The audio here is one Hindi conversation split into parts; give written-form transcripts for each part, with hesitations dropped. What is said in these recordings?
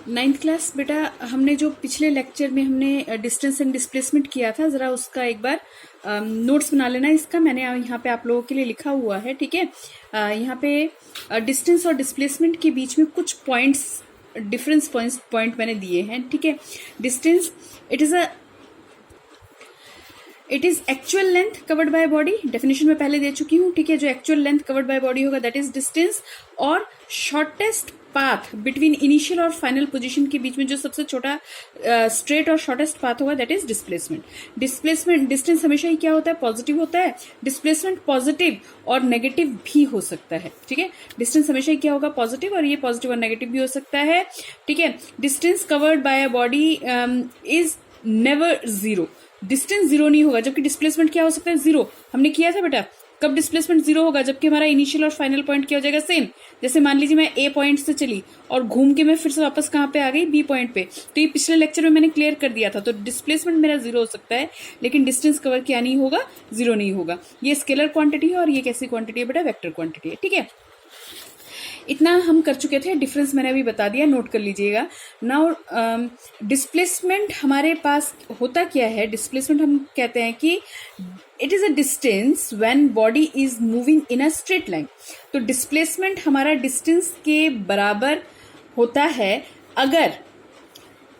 नाइन्थ क्लास बेटा, हमने जो पिछले लेक्चर में हमने डिस्टेंस एंड डिस्प्लेसमेंट किया था, जरा उसका एक बार नोट्स बना लेना। इसका मैंने यहाँ पे आप लोगों के लिए लिखा हुआ है, ठीक है। यहाँ पे डिस्टेंस और डिस्प्लेसमेंट के बीच में कुछ पॉइंट्स, डिफरेंस पॉइंट मैंने दिए हैं, ठीक है। Distance it is actual length covered by body, definition में पहले दे चुकी हूँ, ठीक है। जो actual length covered by body होगा दैट इज डिस्टेंस, और शॉर्टेस्ट पाथ बिटवीन इनिशियल और फाइनल पोजीशन के बीच में जो सबसे छोटा स्ट्रेट और शॉर्टेस्ट पाथ होगा that is displacement. Displacement distance हमेशा ही क्या होता है, पॉजिटिव होता है। डिस्प्लेसमेंट पॉजिटिव और नेगेटिव भी हो सकता है, ठीक है। डिस्टेंस हमेशा ही क्या होगा, पॉजिटिव, और ये पॉजिटिव और नेगेटिव भी हो सकता है, ठीक है। Distance covered by a body is never zero, distance zero नहीं होगा, जबकि डिस्प्लेसमेंट क्या हो सकता है, जीरो। हमने किया था बेटा, कब डिस्प्लेसमेंट जीरो होगा, जबकि हमारा इनिशियल और फाइनल पॉइंट क्या हो जाएगा, सेम। जैसे मान लीजिए मैं ए पॉइंट से चली और घूम के मैं फिर से वापस कहाँ पे आ गई, बी पॉइंट पे, तो ये पिछले लेक्चर में मैंने क्लियर कर दिया था। तो डिस्प्लेसमेंट मेरा जीरो हो सकता है, लेकिन डिस्टेंस कवर क्या नहीं होगा, जीरो नहीं होगा। ये स्केलर क्वांटिटी है और ये कैसी क्वांटिटी है बेटा, वेक्टर क्वांटिटी है, ठीक है। इतना हम कर चुके थे, डिफरेंस मैंने अभी बता दिया, नोट कर लीजिएगा। नाउ डिस्प्लेसमेंट हमारे पास होता क्या है, डिस्प्लेसमेंट हम कहते हैं कि it is a distance when body is moving in a straight line. तो डिस्प्लेसमेंट हमारा डिस्टेंस के बराबर होता है अगर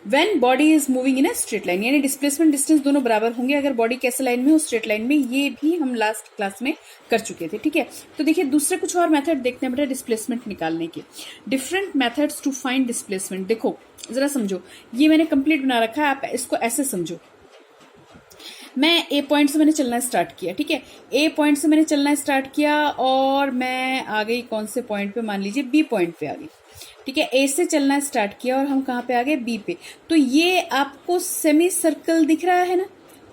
when body is moving in a straight line, यानी डिस्प्लेसमेंट डिस्टेंस दोनों बराबर होंगे अगर बॉडी कैसे लाइन में हो, स्ट्रेट लाइन में। ये भी हम लास्ट क्लास में कर चुके थे, ठीक है। तो देखिए दूसरे कुछ और मेथड देखते हैं बेटा डिस्प्लेसमेंट निकालने के। Different methods to find displacement. देखो जरा समझो, ये मैंने कंप्लीट बना रखा है, आप इसको ऐसे समझो। मैं ए पॉइंट से मैंने चलना स्टार्ट किया, ठीक है। ए पॉइंट से मैंने चलना स्टार्ट किया और मैं आ गई कौन से पॉइंट पे, मान लीजिए बी पॉइंट पे आ गई, ठीक है। ए से चलना स्टार्ट किया और हम कहाँ पे आ गए, बी पे। तो ये आपको सेमी सर्कल दिख रहा है ना,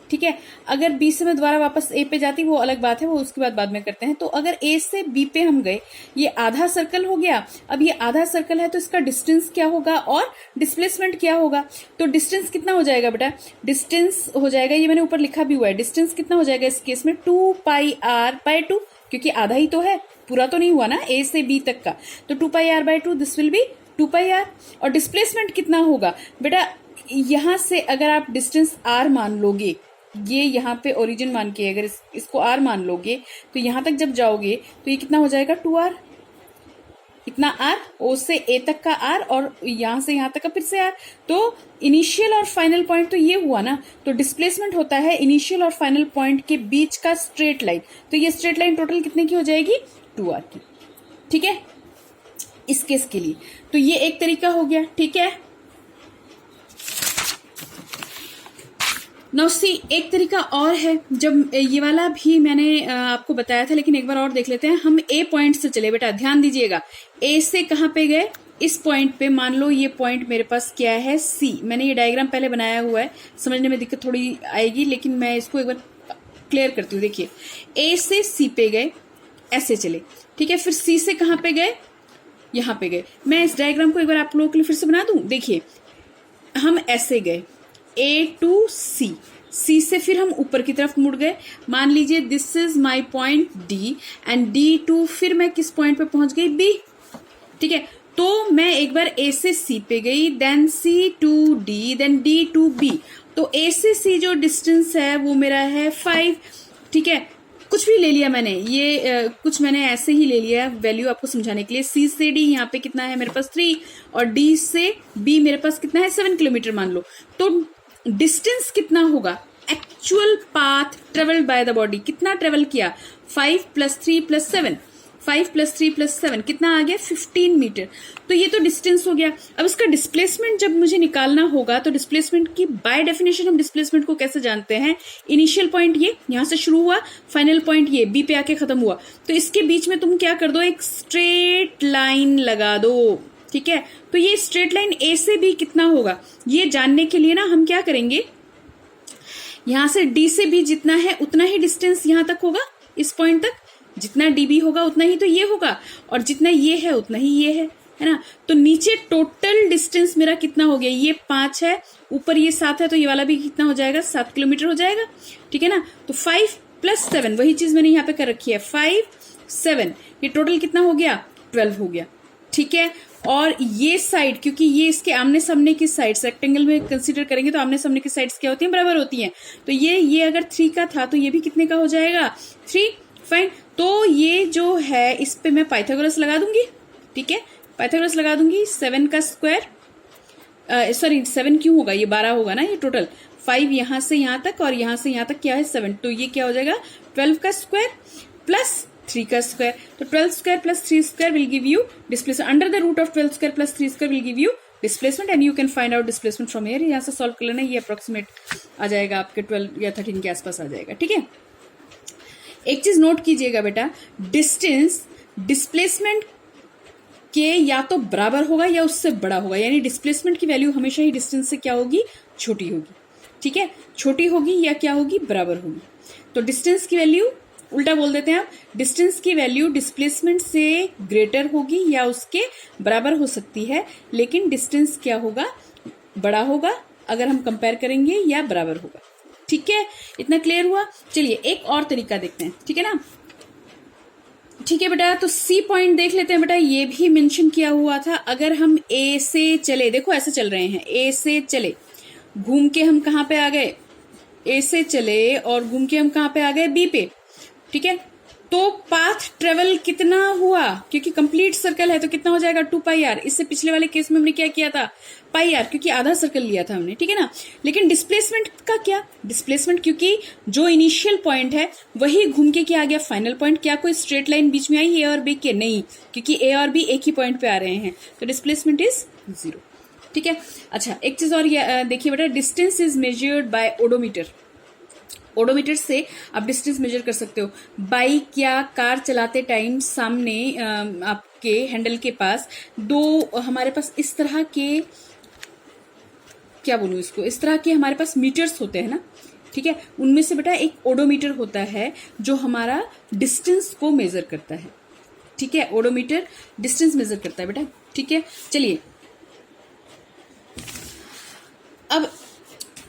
ठीक है। अगर बी से मैं दोबारा वापस ए पे जाती वो अलग बात है, वो उसके बाद में करते हैं। तो अगर ए से बी पे हम गए, ये आधा सर्कल हो गया। अब ये आधा सर्कल है तो इसका डिस्टेंस क्या होगा और डिस्प्लेसमेंट क्या होगा। तो डिस्टेंस कितना हो जाएगा बेटा, डिस्टेंस हो जाएगा, ये मैंने ऊपर लिखा भी हुआ है, डिस्टेंस कितना हो जाएगा इस केस में, 2πr/2, क्योंकि आधा ही तो है, पूरा तो नहीं हुआ ना ए से बी तक का। तो 2πr/2, this will be 2πr। और डिस्प्लेसमेंट कितना होगा बेटा, यहां से अगर आप डिस्टेंस r मान लोगे, ये यहाँ पे ओरिजिन मान के अगर इसको r मान लोगे, तो यहां तक जब जाओगे तो ये कितना हो जाएगा, 2r। इतना r, o से a तक का r, और यहां से यहां तक का फिर से r। तो इनिशियल और फाइनल पॉइंट तो ये हुआ ना। तो डिस्प्लेसमेंट होता है इनिशियल और फाइनल पॉइंट के बीच का स्ट्रेट लाइन। तो ये स्ट्रेट लाइन टोटल कितने की हो जाएगी, 2r की, ठीक है, इस केस के लिए। तो ये एक तरीका हो गया, ठीक है। नाउ सी, एक तरीका और है, जब ये वाला भी मैंने आपको बताया था, लेकिन एक बार और देख लेते हैं। हम ए पॉइंट से चले बेटा, ध्यान दीजिएगा। ए से कहाँ पे गए, इस पॉइंट पे। मान लो ये पॉइंट मेरे पास क्या है, सी। मैंने ये डायग्राम पहले बनाया हुआ है, समझने में दिक्कत थोड़ी आएगी, लेकिन मैं इसको एक बार क्लियर करती हूँ। देखिए, ए से सी पे गए, ऐसे चले, ठीक है। फिर सी से कहाँ पे गए, यहाँ पे गए। मैं इस डायग्राम को एक बार आप लोगों के लिए फिर से बना दूं। देखिए, हम ऐसे गए A to C, C से फिर हम ऊपर की तरफ मुड़ गए। मान लीजिए this is my point D, and D to फिर मैं किस पॉइंट पे पहुंच गई, B, ठीक है। तो मैं एक बार A से C पे गई, then C to D, then D to B। तो A से C जो डिस्टेंस है वो मेरा है 5, ठीक है। कुछ भी ले लिया मैंने, ये कुछ मैंने ऐसे ही ले लिया वैल्यू आपको समझाने के लिए। C से D यहाँ पे कितना है मेरे पास 3, और D से B मेरे पास कितना है 7 किलोमीटर मान लो। तो डिस्टेंस कितना होगा, actual path travelled by the body, कितना ट्रेवल किया, 5 + 3 + 7, 5 + 3 + 7 कितना आ गया, 15 मीटर। तो ये तो डिस्टेंस हो गया। अब इसका डिस्प्लेसमेंट जब मुझे निकालना होगा, तो डिस्प्लेसमेंट की बाय डेफिनेशन हम डिस्प्लेसमेंट को कैसे जानते हैं, इनिशियल पॉइंट ये यहां से शुरू हुआ, फाइनल पॉइंट ये बी पे आके खत्म हुआ। तो इसके बीच में तुम क्या कर दो, एक स्ट्रेट लाइन लगा दो, ठीक है। तो ये स्ट्रेट लाइन ए से बी कितना होगा, ये जानने के लिए ना हम क्या करेंगे, यहां से डी से बी जितना है उतना ही डिस्टेंस यहां तक होगा, इस पॉइंट तक जितना डीबी होगा उतना ही तो ये होगा, और जितना ये है उतना ही ये है ना। तो नीचे टोटल डिस्टेंस मेरा कितना हो गया, ये 5 है, ऊपर ये 7 है, तो ये वाला भी कितना हो जाएगा, 7 किलोमीटर हो जाएगा, ठीक है ना। तो 5 + 7, वही चीज मैंने यहाँ पे कर रखी है, 5 7, ये टोटल कितना हो गया, 12 हो गया, ठीक है। और ये साइड, क्योंकि ये इसके आमने सामने की साइड्स रेक्टेंगल में कंसीडर करेंगे तो आमने सामने की साइड्स क्या होती हैं, बराबर होती हैं। तो ये अगर 3 का था तो ये भी कितने का हो जाएगा, 3। फाइन। तो ये जो है इस पे मैं पाइथागोरस लगा दूंगी, ठीक है, पाइथागोरस लगा दूंगी। 7 का स्क्वायर, सॉरी 7 क्यों होगा, ये 12 होगा ना, ये टोटल 5 यहां से यहां तक और यहां से यहां तक क्या है 7, तो ये क्या हो जाएगा 12 का स्क्वायर प्लस 3 का स्क्वायर। तो 12 square plus 3 square will give you displacement, under the root of 12 square plus 3 square will give you displacement and you can find out displacement from here. यहां से सॉल्व कर लेना, ये अप्रोक्सीमेट आ जाएगा आपके 12 या 13 के आसपास आ जाएगा, ठीक है। एक चीज नोट कीजिएगा बेटा, डिस्टेंस डिस्प्लेसमेंट के या तो बराबर होगा या उससे बड़ा होगा, यानी डिस्प्लेसमेंट की वैल्यू हमेशा ही डिस्टेंस से क्या होगी, छोटी होगी, ठीक है, छोटी होगी या क्या होगी, बराबर होगी। तो डिस्टेंस की वैल्यू उल्टा बोल देते हैं आप, डिस्टेंस की वैल्यू डिस्प्लेसमेंट से ग्रेटर होगी या उसके बराबर हो सकती है, लेकिन डिस्टेंस क्या होगा, बड़ा होगा अगर हम कंपेयर करेंगे या बराबर होगा, ठीक है। इतना क्लियर हुआ। चलिए एक और तरीका देखते हैं, ठीक है ना, ठीक है बेटा। तो सी पॉइंट देख लेते हैं बेटा, ये भी मेंशन किया हुआ था। अगर हम ए से चले, देखो ऐसे चल रहे हैं, ए से चले, घूम के हम कहां पे आ गए, ए से चले और घूम के हम कहां पे आ गए, बी पे, ठीक है। तो पाथ ट्रेवल कितना हुआ, क्योंकि कंप्लीट सर्कल है तो कितना हो जाएगा 2πr। इससे पिछले वाले केस में हमने क्या किया था, πr, क्योंकि आधा सर्कल लिया था हमने, ठीक है ना। लेकिन डिस्प्लेसमेंट का क्या, डिस्प्लेसमेंट क्योंकि जो इनिशियल पॉइंट है वही घूम के क्या आ गया, फाइनल पॉइंट। क्या कोई स्ट्रेट लाइन बीच में आई ए और बी के, नहीं, क्योंकि ए और बी एक ही पॉइंट पे आ रहे हैं, तो डिस्प्लेसमेंट इज 0, ठीक है। अच्छा एक चीज और देखिए बेटा, distance is measured by odometer. Odometer से आप डिस्टेंस मेजर कर सकते हो। बाइक या कार चलाते टाइम सामने आपके हैंडल के पास दो हमारे पास इस तरह के, क्या बोलूं इसको, इस तरह के हमारे पास मीटर्स होते हैं ना, ठीक है। उनमें से बेटा एक ओडोमीटर होता है जो हमारा डिस्टेंस को मेजर करता है, ठीक है। ओडोमीटर डिस्टेंस मेजर करता है बेटा, ठीक है। चलिए अब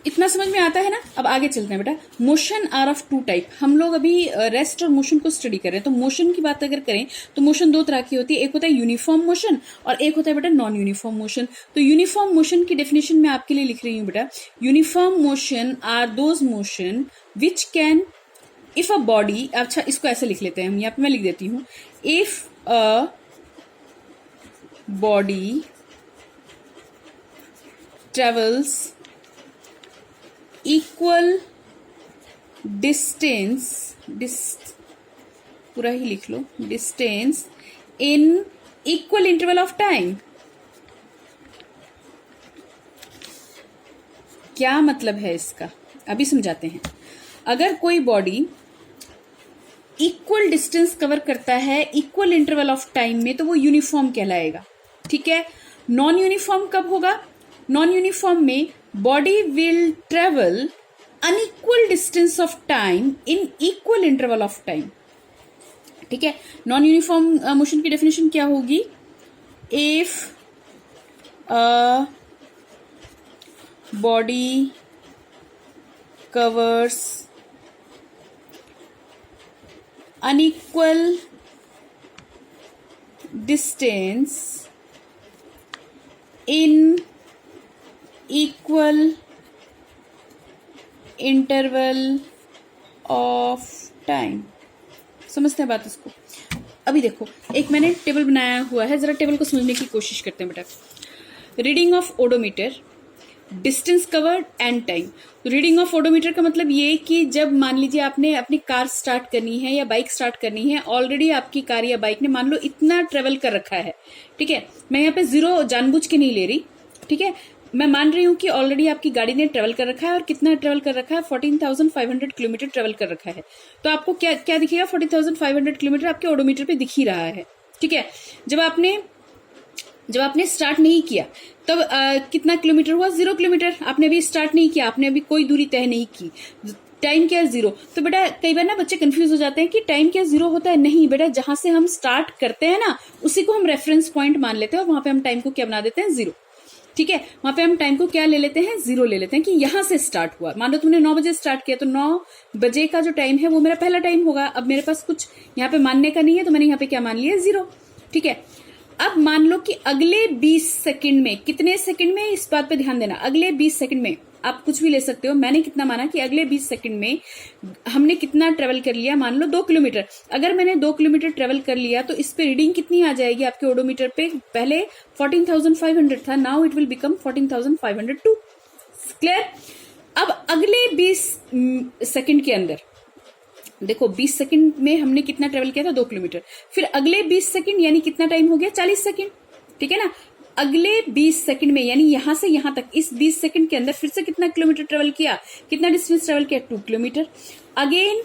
इतना समझ में आता है ना, अब आगे चलते हैं बेटा। Motion are of 2 type. हम लोग अभी रेस्ट और मोशन को स्टडी कर रहे हैं, तो मोशन की बात अगर करें तो मोशन 2 तरह की होती है, एक होता है यूनिफॉर्म मोशन और एक होता है बेटा नॉन यूनिफॉर्म मोशन। तो यूनिफॉर्म मोशन की डेफिनेशन मैं आपके लिए लिख रही हूं बेटा, uniform motion are those motion which can, if a body, अच्छा इसको ऐसे लिख लेते हैं हम, यहाँ पे मैं लिख देती हूँ, if a body travels equal distance, पूरा ही लिख लो, distance in equal interval of time. क्या मतलब है इसका, अभी समझाते हैं। अगर कोई बॉडी इक्वल डिस्टेंस कवर करता है इक्वल इंटरवल ऑफ टाइम में तो वो यूनिफॉर्म कहलाएगा, ठीक है। नॉन यूनिफॉर्म कब होगा, नॉन यूनिफॉर्म में body will travel unequal distance of time in equal interval of time, ठीक है। नॉन यूनिफॉर्म मोशन की डेफिनेशन क्या होगी, if a body covers unequal distance in equal interval of time। समझते हैं बात इसको। अभी देखो एक मैंने टेबल बनाया हुआ है, जरा टेबल को समझने की कोशिश करते हैं बेटा। Reading of odometer, distance covered and time. Reading of odometer का मतलब ये कि जब मान लीजिए आपने अपनी कार स्टार्ट करनी है या बाइक स्टार्ट करनी है, ऑलरेडी आपकी कार या बाइक ने मान लो इतना ट्रेवल कर रखा है, ठीक है। मैं यहाँ पे 0 जानबूझ के नहीं ले रही, ठीक है। मैं मान रही हूँ कि ऑलरेडी आपकी गाड़ी ने ट्रेवल कर रखा है, और कितना ट्रेवल कर रखा है, 14,500 किलोमीटर ट्रेवल कर रखा है। तो आपको क्या क्या दिखेगा, 14,500 किलोमीटर आपके ओडोमीटर पे दिख ही रहा है, ठीक है। जब आपने स्टार्ट नहीं किया तब कितना किलोमीटर हुआ, 0 किलोमीटर। आपने अभी स्टार्ट नहीं किया, आपने अभी कोई दूरी तय नहीं की, टाइम क्या है 0। तो बेटा कई बार ना बच्चे कंफ्यूज हो जाते हैं कि टाइम क्या 0 होता है। नहीं बेटा, जहां से हम स्टार्ट करते हैं ना उसी को हम रेफरेंस पॉइंट मान लेते हैं, और वहां पे हम टाइम को क्या बना देते हैं, 0, ठीक है। वहां पे हम टाइम को क्या ले लेते हैं, 0 ले लेते हैं कि यहां से स्टार्ट हुआ। मान लो तुमने 9 बजे स्टार्ट किया, तो 9 बजे का जो टाइम है वो मेरा पहला टाइम होगा। अब मेरे पास कुछ यहाँ पे मानने का नहीं है, तो मैंने यहाँ पे क्या मान लिया, 0, ठीक है। अब मान लो कि अगले 20 सेकंड में, कितने सेकंड में, इस बात पे ध्यान देना, अगले 20 सेकंड में आप कुछ भी ले सकते हो। मैंने कितना माना कि अगले 20 सेकंड में हमने कितना ट्रेवल कर लिया, मान लो 2 किलोमीटर। अगर मैंने 2 किलोमीटर ट्रेवल कर लिया तो इस पे रीडिंग कितनी आ जाएगी आपके ओडोमीटर पे? पहले 14,500 था, now it will become 14,502। Clear? अब अगले 20 सेकंड के अंदर देखो, 20 सेकंड में हमने कितना ट्रेवल किया था? 2 किलोमीटर। फिर अगले 20 सेकंड यानी कितना टाइम हो गया? 40 सेकंड। ठीक है ना? अगले 20 सेकंड में यानी यहां से यहां तक, इस 20 सेकंड के अंदर फिर से कितना किलोमीटर ट्रेवल किया, कितना डिस्टेंस ट्रेवल किया? 2 किलोमीटर। अगेन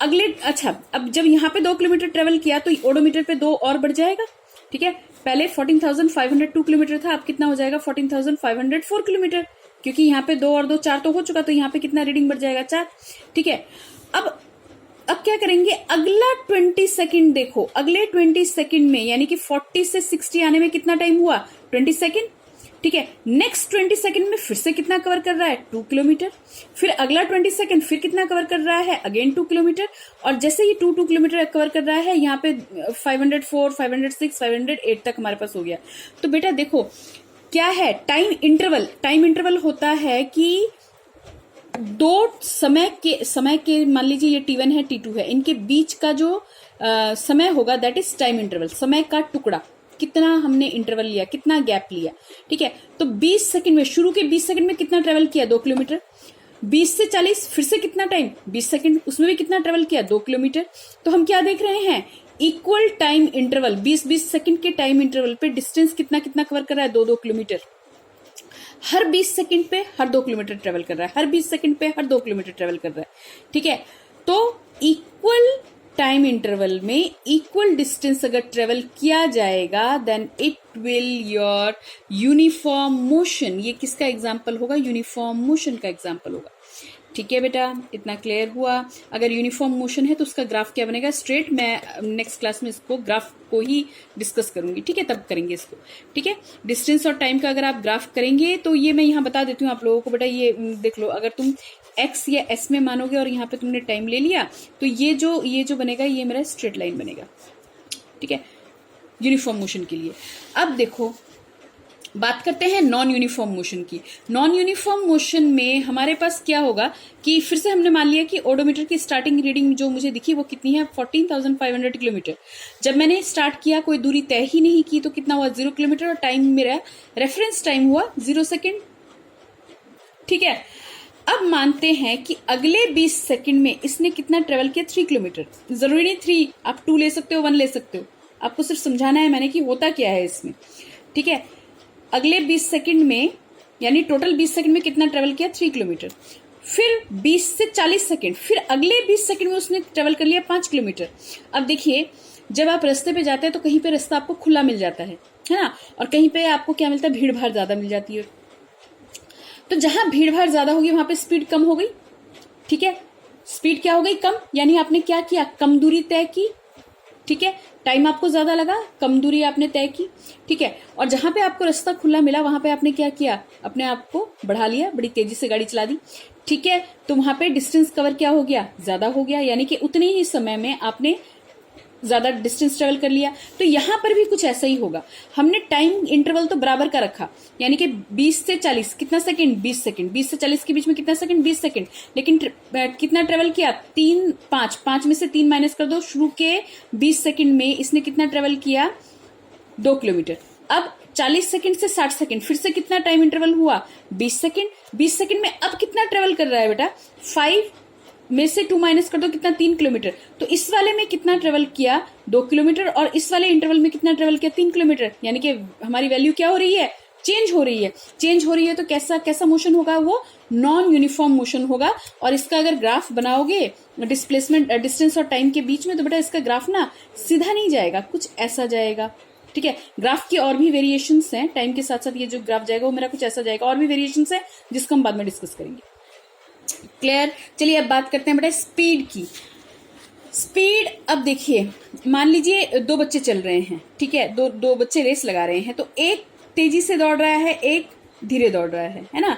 अगले, अच्छा, अब जब यहाँ पे 2 किलोमीटर ट्रेवल किया तो ओडोमीटर पे 2 और बढ़ जाएगा। ठीक है, पहले 14,502 किलोमीटर था, अब कितना हो जाएगा? 14,504 किलोमीटर, क्योंकि यहाँ पे 2 और 2 4 तो हो चुका, तो यहाँ पे कितना रीडिंग बढ़ जाएगा? 4। ठीक है, अब क्या करेंगे? अगला 20 सेकंड देखो, अगले 20 सेकंड में यानी कि 40 से 60 आने में कितना टाइम हुआ? 20 सेकंड। ठीक है, नेक्स्ट 20 सेकंड में फिर से कितना कवर कर रहा है? 2 किलोमीटर। फिर अगला 20 सेकंड फिर कितना कवर कर रहा है? Again 2 kilometre. और जैसे ये 2 किलोमीटर कवर कर रहा है, यहाँ पे 504, 506, 508 तक हमारे पास हो गया। तो बेटा देखो क्या है, टाइम इंटरवल होता है कि दो समय के मान लीजिए ये T1 है, T2 है, इनके बीच का जो समय होगा दैट इज टाइम इंटरवल, समय का टुकड़ा, कितना हमने इंटरवल लिया, कितना गैप लिया। ठीक है, तो 20 सेकंड में, शुरू के 20 सेकंड में कितना ट्रेवल किया? 2 किलोमीटर। 20 से 40 फिर से कितना टाइम? 20 सेकंड, उसमें भी कितना ट्रेवल किया? 2 किलोमीटर। तो हम क्या देख रहे हैं? इक्वल टाइम इंटरवल, 20-20 सेकंड के टाइम इंटरवल पे डिस्टेंस कितना कितना कवर कर रहा है? 2-2 किलोमीटर। हर 20 सेकंड पे हर 2 किलोमीटर ट्रेवल कर रहा है, हर 20 सेकंड पे हर 2 किलोमीटर ट्रेवल कर रहा है। ठीक है, तो इक्वल टाइम इंटरवल में इक्वल डिस्टेंस अगर ट्रेवल किया जाएगा then it will your uniform motion. ये किसका एग्जाम्पल होगा? यूनिफॉर्म मोशन का एग्जाम्पल होगा। ठीक है बेटा, इतना क्लियर हुआ। अगर यूनिफॉर्म मोशन है तो उसका ग्राफ क्या बनेगा? स्ट्रेट। मैं नेक्स्ट क्लास में इसको ग्राफ को ही डिस्कस करूंगी। ठीक है, तब करेंगे इसको। ठीक है, डिस्टेंस और टाइम का अगर आप ग्राफ करेंगे तो ये मैं यहाँ बता देती हूँ आप लोगों को। बेटा ये देख लो, अगर तुम एक्स या एस में मानोगे और यहाँ पे तुमने टाइम ले लिया तो ये जो बनेगा ये मेरा स्ट्रेट लाइन बनेगा। ठीक है, यूनिफॉर्म मोशन के लिए। अब देखो बात करते हैं नॉन यूनिफॉर्म मोशन की। नॉन यूनिफॉर्म मोशन में हमारे पास क्या होगा कि फिर से हमने मान लिया कि ओडोमीटर की स्टार्टिंग रीडिंग जो मुझे दिखी वो कितनी है? 14,500 किलोमीटर। जब मैंने स्टार्ट किया, कोई दूरी तय ही नहीं की, तो कितना हुआ? 0 किलोमीटर। और टाइम मेरा रेफरेंस टाइम हुआ 0 सेकेंड। ठीक है, अब मानते हैं कि अगले 20 सेकंड में इसने कितना ट्रेवल किया? 3 किलोमीटर। जरूरी नहीं 3, आप 2 ले सकते हो, 1 ले सकते हो, आपको सिर्फ समझाना है मैंने कि होता क्या है इसमें। ठीक है, अगले 20 सेकंड में यानी टोटल 20 सेकंड में कितना ट्रेवल किया? 3 किलोमीटर। फिर 20 से 40 सेकंड, फिर अगले 20 सेकंड में उसने ट्रेवल कर लिया 5 किलोमीटर। अब देखिए, जब आप रास्ते पे जाते हैं तो कहीं पे रास्ता आपको खुला मिल जाता है ना, और कहीं पे आपको क्या मिलता है? भीड़ भाड़ ज्यादा मिल जाती है। तो जहां भीड़ भाड़ ज्यादा होगी वहां पे स्पीड कम हो गई। ठीक है, स्पीड क्या हो गई? कम। यानी आपने क्या किया? कम दूरी तय की। ठीक है, टाइम आपको ज्यादा लगा, कम दूरी आपने तय की। ठीक है, और जहां पे आपको रास्ता खुला मिला वहां पे आपने क्या किया? अपने आप को बढ़ा लिया, बड़ी तेजी से गाड़ी चला दी। ठीक है, तो वहां पे डिस्टेंस कवर क्या हो गया? ज्यादा हो गया, यानी कि उतने ही समय में आपने ज्यादा डिस्टेंस ट्रेवल कर लिया। तो यहां पर भी कुछ ऐसा ही होगा। हमने टाइम इंटरवल तो बराबर का रखा, यानी कि 20 से 40 कितना सेकंड? 20 सेकंड। 20 से 40 के बीच में कितना सेकंड? 20 सेकंड। लेकिन कितना ट्रेवल किया? 3, 5 में से 3 माइनस कर दो। शुरू के 20 सेकंड में इसने कितना ट्रेवल किया? 2 किलोमीटर। अब 40 सेकंड से 60 सेकंड, फिर से कितना टाइम इंटरवल हुआ? 20 सेकंड। 20 सेकंड में अब कितना ट्रेवल कर रहा है बेटा? 5 में से 2 माइनस कर दो, कितना? 3 किलोमीटर। तो इस वाले में कितना ट्रेवल किया? 2 किलोमीटर। और इस वाले इंटरवल में कितना ट्रेवल किया? 3 किलोमीटर। यानी कि हमारी वैल्यू क्या हो रही है? चेंज हो रही है। चेंज हो रही है तो कैसा मोशन होगा? वो नॉन यूनिफॉर्म मोशन होगा। और इसका अगर ग्राफ बनाओगे डिस्प्लेसमेंट, डिस्टेंस और टाइम के बीच में, तो बेटा इसका ग्राफ ना सीधा नहीं जाएगा, कुछ ऐसा जाएगा। ठीक है, ग्राफ की और भी वेरिएशंस हैं, टाइम के साथ साथ ये जो ग्राफ जाएगा वो मेरा कुछ ऐसा जाएगा। और भी वेरिएशंस है जिसको हम बाद में डिस्कस करेंगे। क्लियर? चलिए अब बात करते हैं बेटा स्पीड की। स्पीड, अब देखिए मान लीजिए 2 बच्चे चल रहे हैं। ठीक है, दो बच्चे रेस लगा रहे हैं, तो एक तेजी से दौड़ रहा है, एक धीरे दौड़ रहा है ना।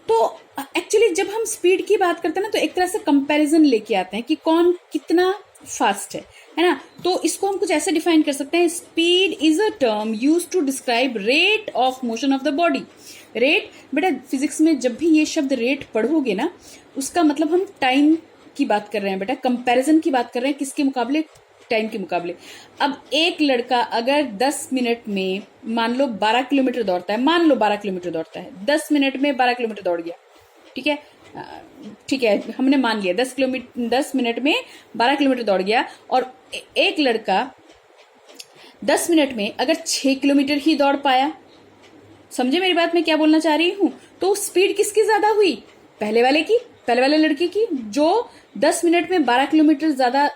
तो एक्चुअली जब हम स्पीड की बात करते हैं ना तो एक तरह से कंपैरिजन लेके आते हैं कि कौन कितना फास्ट है ना। तो इसको हम कुछ ऐसे डिफाइन कर सकते हैं, speed is a term use to describe rate of motion of the body. Rate, बेटा फिजिक्स में जब भी ये शब्द रेट पढ़ोगे ना, उसका मतलब हम टाइम की बात कर रहे हैं बेटा, कंपैरिजन की बात कर रहे हैं, किसके मुकाबले, टाइम के मुकाबले। अब एक लड़का अगर 10 मिनट में मान लो 12 किलोमीटर दौड़ता है, मान लो 12 किलोमीटर दौड़ता है, 10 मिनट में 12 किलोमीटर दौड़ गया, ठीक है, ठीक है, हमने मान लिया 10 मिनट में 12 किलोमीटर दौड़ गया, और एक लड़का 10 मिनट में अगर 6 किलोमीटर ही दौड़ पाया, समझे मेरी बात, मैं क्या बोलना चाह रही हूं। तो स्पीड किसकी ज्यादा हुई, पहले वाले लड़के की, जो 10 मिनट में 12 किलोमीटर ज्यादा,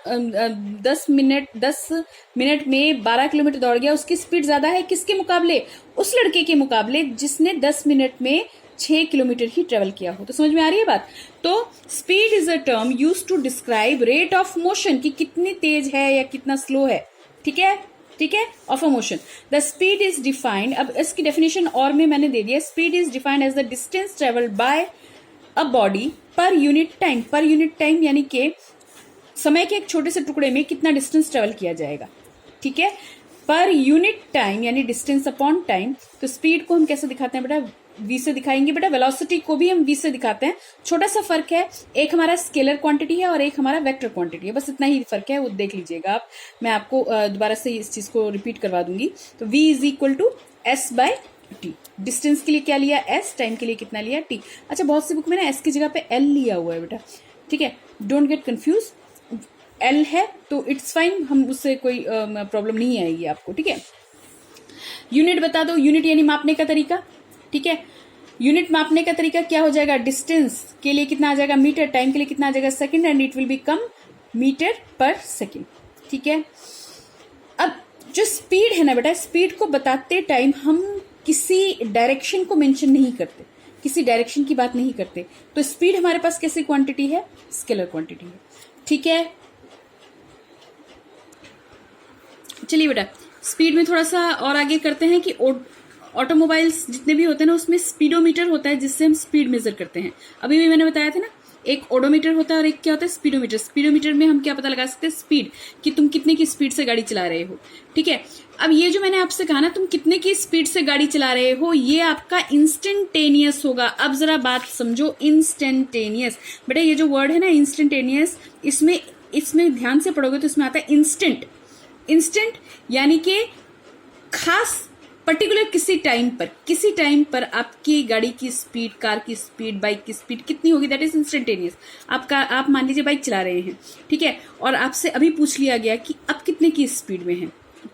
10 मिनट में 12 किलोमीटर दौड़ गया, उसकी स्पीड ज्यादा है किसके मुकाबले, उस लड़के के मुकाबले जिसने 10 मिनट में 6 किलोमीटर ही ट्रेवल किया हो। तो समझ में आ रही है बात। तो speed is a term use to describe rate of motion, कि कितनी तेज है या कितना स्लो है, ठीक है, ठीक है, of a motion. The speed is defined, अब इसकी डेफिनेशन और में मैंने दे दिया, speed is defined as the distance travelled by a body per unit time. Per unit time यानी कि समय के एक छोटे से टुकड़े में कितना डिस्टेंस ट्रेवल किया जाएगा, ठीक है, पर यूनिट टाइम यानी डिस्टेंस अपॉन टाइम। तो स्पीड को हम कैसे दिखाते हैं बेटा, v से दिखाएंगे बेटा, वेलोसिटी को भी हम v से दिखाते हैं। छोटा सा फर्क है, एक हमारा स्केलर क्वांटिटी है और एक हमारा वेक्टर क्वांटिटी है, बस इतना ही फर्क है, वो देख लीजिएगा आप, मैं आपको दोबारा से इस चीज को रिपीट करवा दूंगी। तो v is equal to s by T, distance के लिए क्या लिया s, टाइम के लिए कितना लिया t। अच्छा, बहुत सी बुक में ना s की जगह पे l लिया हुआ है बेटा, ठीक है, डोंट गेट कंफ्यूज, l है तो इट्स फाइन, हम उससे कोई प्रॉब्लम नहीं आएगी आपको, ठीक है। यूनिट बता दो, यूनिट यानी मापने का तरीका, ठीक है, यूनिट मापने का तरीका क्या हो जाएगा, डिस्टेंस के लिए कितना आ जाएगा मीटर, टाइम के लिए कितना आ जाएगा second, and it will become metre per second, ठीक है। अब जो स्पीड है ना बेटा, स्पीड को बताते टाइम हम किसी डायरेक्शन को मेंशन नहीं करते, किसी डायरेक्शन की बात नहीं करते। तो स्पीड हमारे पास कैसी क्वांटिटी है, स्केलर क्वांटिटी है, ठीक है। चलिए बेटा, स्पीड में थोड़ा सा और आगे करते हैं कि ऑटोमोबाइल्स जितने भी होते हैं ना, उसमें स्पीडोमीटर होता है जिससे हम स्पीड मेजर करते हैं। अभी भी मैंने बताया था ना, एक ओडोमीटर होता है और एक क्या होता है, स्पीडोमीटर। स्पीडोमीटर में हम क्या पता लगा सकते हैं, स्पीड, कि तुम कितने की स्पीड से गाड़ी चला रहे हो, ठीक है। अब ये जो मैंने आपसे कहा ना, तुम कितने की स्पीड से गाड़ी चला रहे हो, ये आपका इंस्टेंटेनियस होगा। अब जरा बात समझो, इंस्टेंटेनियस, बेटा ये जो वर्ड है ना इंस्टेंटेनियस, इसमें ध्यान से पढ़ोगे तो इसमें आता है इंस्टेंट। इंस्टेंट यानी कि खास पर्टिकुलर किसी टाइम पर आपकी गाड़ी की स्पीड, कार की स्पीड, बाइक की स्पीड कितनी होगी, दैट इज इंस्टेंटेनियस। आप मान लीजिए बाइक चला रहे हैं, ठीक है, और आपसे अभी पूछ लिया गया कि अब कितने की स्पीड में है,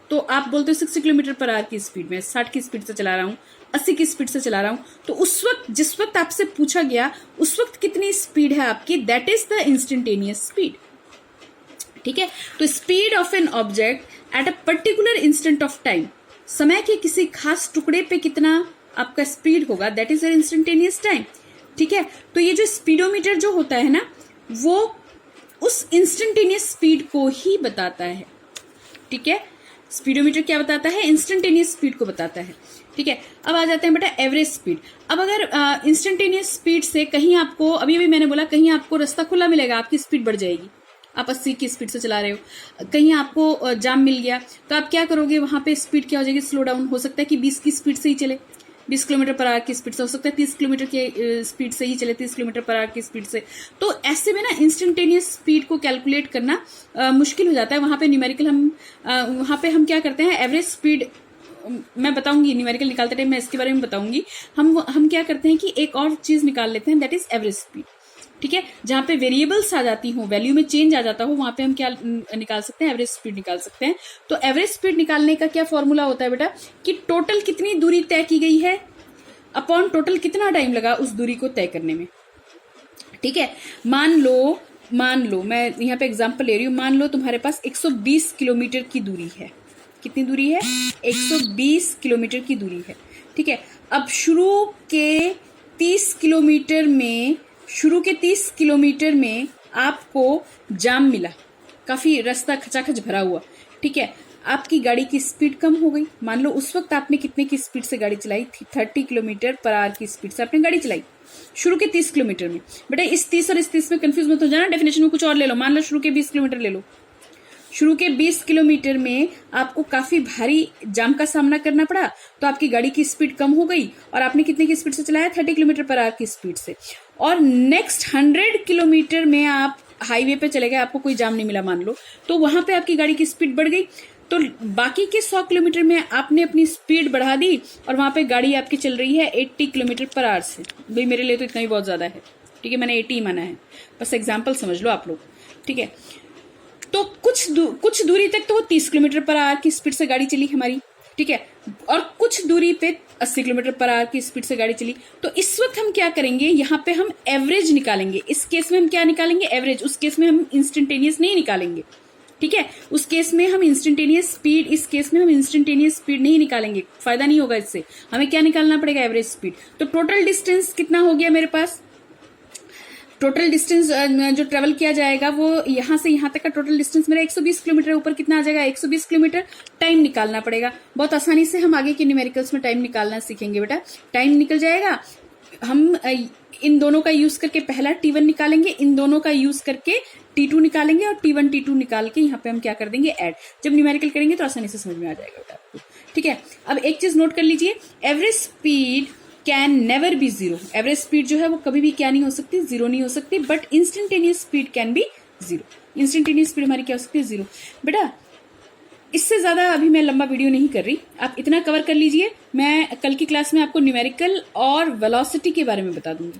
तो आप बोलते हो 60 किलोमीटर पर आवर की स्पीड में, 60 की स्पीड से चला रहा हूँ, 80 की स्पीड से चला रहा हूँ। तो उस वक्त, जिस वक्त आपसे पूछा गया, उस वक्त कितनी स्पीड है आपकी, that is the instantaneous speed, ठीक है। तो speed of an object at a particular instant of time, समय के किसी खास टुकड़े पे कितना आपका स्पीड होगा, that is an instantaneous time, ठीक है। तो ये जो स्पीडोमीटर जो होता है ना, वो उस इंस्टेंटेनियस स्पीड को ही बताता है, ठीक है। स्पीडोमीटर क्या बताता है, इंस्टेंटेनियस स्पीड को बताता है, ठीक है। अब आ जाते हैं बेटा एवरेज स्पीड। अब अगर इंस्टेंटेनियस स्पीड से कहीं आपको, अभी मैंने बोला, कहीं आपको रास्ता खुला मिलेगा, आपकी स्पीड बढ़ जाएगी, आप 80 की स्पीड से चला रहे हो, कहीं आपको जाम मिल गया, तो आप क्या करोगे, वहां पे स्पीड क्या हो जाएगी, स्लो डाउन। हो सकता है कि 20 की स्पीड से ही चले, 20 किलोमीटर पर आवर की स्पीड से, हो सकता है 30 किलोमीटर की स्पीड से ही चले, 30 किलोमीटर पर आवर की स्पीड से। तो ऐसे में ना इंस्टेंटेनियस स्पीड को कैलकुलेट करना मुश्किल हो जाता है। वहां पे न्यूमेरिकल वहां पे हम क्या करते हैं, एवरेज स्पीड मैं बताऊंगी, न्यूमेरिकल निकालते टाइम मैं इसके बारे में बताऊंगी। हम क्या करते हैं कि एक और चीज निकाल लेते हैं, दैट इज एवरेज स्पीड, ठीक है। जहां पे वेरिएबल्स आ जाती हो, वैल्यू में चेंज आ जाता हो, वहां पे हम क्या निकाल सकते हैं, एवरेज स्पीड निकाल सकते हैं। तो एवरेज स्पीड निकालने का क्या फॉर्मूला होता है बेटा, कि टोटल कितनी दूरी तय की गई है अपॉन टोटल कितना टाइम लगा उस दूरी को तय करने में, ठीक है। मान लो मैं यहाँ पे एग्जांपल ले रही हूँ, मान लो तुम्हारे पास 120 किलोमीटर की दूरी है। कितनी दूरी है, 120 किलोमीटर की दूरी है, ठीक है। अब शुरू के 30 किलोमीटर में आपको जाम मिला, काफी रास्ता खचाखच भरा हुआ, ठीक है। आपकी गाड़ी की स्पीड कम हो गई, मान लो उस वक्त आपने कितने की स्पीड से गाड़ी चलाई थी, 30 किलोमीटर पर आवर की स्पीड से आपने गाड़ी चलाई शुरू के 30 किलोमीटर में। बेटा इस 30 और इस 30 में कंफ्यूज मत हो जाना, डेफिनेशन में कुछ और ले लो, मान लो शुरू के 20 किलोमीटर ले लो, शुरू के 20 किलोमीटर में आपको काफी भारी जाम का सामना करना पड़ा, तो आपकी गाड़ी की स्पीड कम हो गई और आपने कितने की स्पीड से चलाया, 30 किलोमीटर पर आवर की स्पीड से। और नेक्स्ट 100 किलोमीटर में आप हाईवे पे चले गए, आपको कोई जाम नहीं मिला मान लो, तो वहां पे आपकी गाड़ी की स्पीड बढ़ गई, तो बाकी के 100 किलोमीटर में आपने अपनी स्पीड बढ़ा दी और वहां पे गाड़ी आपकी चल रही है 80 किलोमीटर पर आवर से। भाई मेरे लिए तो इतना ही बहुत ज्यादा है, ठीक है, मैंने 80 माना है, बस एग्जाम्पल समझ लो आप लोग, ठीक है। तो कुछ दूरी तक तो वो 30 किलोमीटर पर आवर की स्पीड से गाड़ी चली हमारी, ठीक है, और कुछ दूरी पे 80 किलोमीटर पर आवर की स्पीड से गाड़ी चली। तो इस वक्त हम क्या करेंगे, यहाँ पे हम एवरेज निकालेंगे। इस केस में हम क्या निकालेंगे, एवरेज। उस केस में हम इंस्टेंटेनियस नहीं निकालेंगे, ठीक है, उस केस में हम इंस्टेंटेनियस स्पीड, इस केस में हम इंस्टेंटेनियस स्पीड नहीं निकालेंगे, फायदा नहीं होगा इससे। हमें क्या निकालना पड़ेगा, एवरेज स्पीड। तो टोटल डिस्टेंस कितना हो गया मेरे पास, टोटल डिस्टेंस जो ट्रेवल किया जाएगा वो यहां से यहां तक का टोटल डिस्टेंस मेरा 120 किलोमीटर, ऊपर कितना आ जाएगा, 120 किलोमीटर। टाइम निकालना पड़ेगा, बहुत आसानी से हम आगे के न्यूमेरिकल्स में टाइम निकालना सीखेंगे बेटा। टाइम निकल जाएगा, हम इन दोनों का यूज करके पहला T1 निकालेंगे, इन दोनों का यूज करके T2 निकालेंगे, और T1 T2 निकाल के यहाँ पे हम क्या कर देंगे, ऐड। जब न्यूमेरिकल करेंगे तो आसानी से समझ में आ जाएगा बेटा आपको, ठीक है। अब एक चीज नोट कर लीजिए, average speed can never be zero. Average speed जो है वो कभी भी क्या नहीं हो सकती, जीरो नहीं हो सकती, but instantaneous speed can be zero. Instantaneous speed हमारी क्या हो सकती है, जीरो। बेटा इससे ज्यादा अभी मैं लंबा वीडियो नहीं कर रही, आप इतना कवर कर लीजिए। मैं कल की क्लास में आपको न्यूमेरिकल और वेलोसिटी के बारे में बता दूंगी।